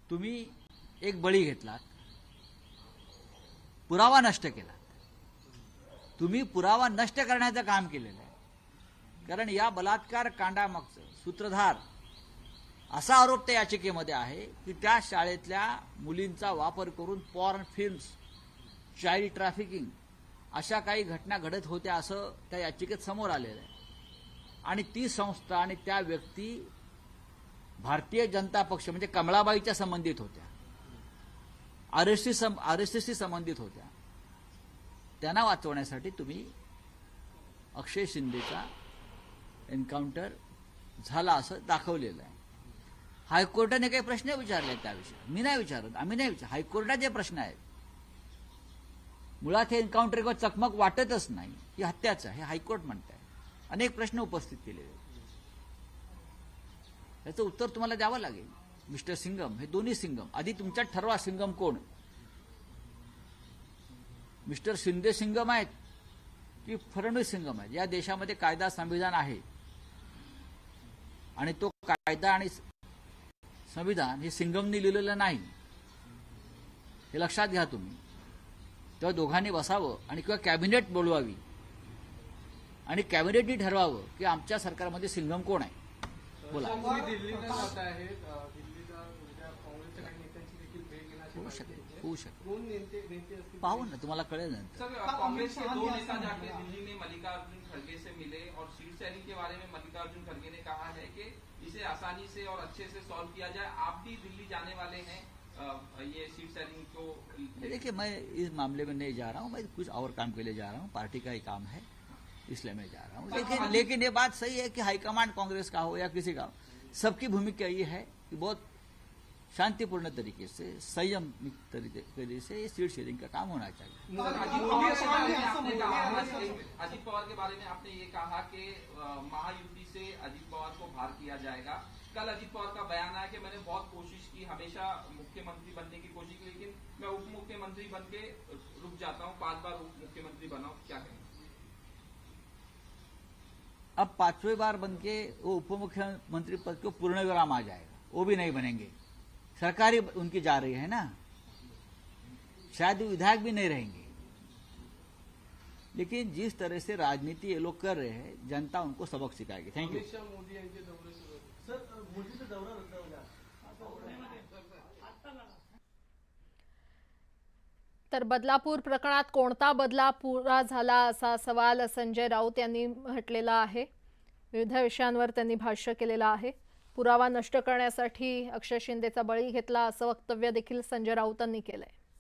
तुम्ही एक बळी घेतलात, पुरावा नष्ट केला, तुम्ही पुरावा नष्ट करण्याचं काम केलेलं आहे। कारण या बलात्कार कांडामागचं सूत्रधार असा आरोप त्या याचिकेमध्ये आहे की त्या शाळेतल्या मुलींचा वापर करून पॉर्न फिल्म्स, चाइल्ड ट्रॅफिकिंग अशा काही घटना घडत होत्या असं त्या याचिकेत समोर आलेलं आहे। आणि ती संस्था आणि त्या व्यक्ती भारतीय जनता पक्ष म्हणजे कमळाबाईच्या संबंधित होत्या, आरएसएसशी संबंधित होत्या। त्यांना वाचवण्यासाठी तुम्ही अक्षय शिंदेचा एन्काउंटर झाला असं दाखवलेलं आहे। हायकोर्टाने काही प्रश्न विचारले त्याविषयी, मी नाही विचारत, आम्ही नाही विचारत, हायकोर्टाचे प्रश्न आहेत। मुळात हे एन्काउंटर किंवा चकमक वाटतच नाही, ही हत्याच आहे, हे हायकोर्ट म्हणत आहे। अनेक प्रश्न उपस्थित केलेले आहेत, याचं उत्तर तुम्हाला द्यावं लागेल। मिस्टर सिंगम, हे दोन्ही सिंगम, आधी तुमच्यात ठरवा सिंगम कोण। मिस्टर शिंदे सिंगम आहेत की फडणवीस सिंगम आहेत। या देशामध्ये कायदा संविधान आहे आणि तो कायदा आणि संविधान हे सिंगमनी लिहिलेलं नाही, हे लक्षात घ्या तुम्ही। तेव्हा दोघांनी बसावं आणि किंवा कॅबिनेट बोलवावी आणि कॅबिनेटनी ठरवावं की आमच्या सरकारमध्ये सिंगम कोण आहे। बोला। होऊ शकेल, पाहू ना, तुम्हाला कळेल नंतर। सर, कांग्रेस के दो नेता जाके दिल्ली में मल्लिकार्जुन खड़गे से मिले और सीट शेयरिंग के बारे में मल्लिकार्जुन खड़गे ने कहा है कि इसे आसानी से और अच्छे से सॉल्व किया जाए। आप भी दिल्ली जाने वाले हैं ये सीट शेयरिंग को। देखिए, मैं इस मामले में नहीं जा रहा हूँ, मैं कुछ और काम के लिए जा रहा हूँ, पार्टी का ही काम है, इसलिए मैं जा रहा हूँ। लेकिन ये बात सही है कि हाईकमांड कांग्रेस का हो या किसी का हो, सबकी भूमिका ये है कि बहुत शांतिपूर्ण तरीके से, संयमित तरीके से ये सीट शेयरिंग का काम होना चाहिए। अजित पवार के बारे में आपने ये कहा कि महायुति से अजित पवार को बाहर किया जाएगा। कल अजित पवार का बयान आया कि मैंने बहुत कोशिश की, हमेशा मुख्यमंत्री बनने की कोशिश की, लेकिन मैं उप मुख्यमंत्री बन के रुक जाता हूँ, 5 बार उप मुख्यमंत्री बना हूँ, क्या कहेंगे? अब 5वीं बार बन के वो उप मुख्यमंत्री पद को पूर्ण विराम आ जाएगा, वो भी नहीं बनेंगे। सरकार ही उनकी जा रही है ना, शायद विधायक भी नहीं रहेंगे। लेकिन जिस तरह से राजनीति ये लोग कर रहे हैं, जनता उनको सबक सिखाएगी। Thank you. तर बदलापूर प्रकरणात कोणता बदला पुरा झाला असा सवाल संजय राऊत यांनी म्हटलेला आहे। विविध विषयांवर त्यांनी भाष्य केलेलं आहे। पुरावा नष्ट करण्यासाठी अक्षय शिंदेचा बळी घेतला असं वक्तव्य देखील संजय राऊतांनी केलंय।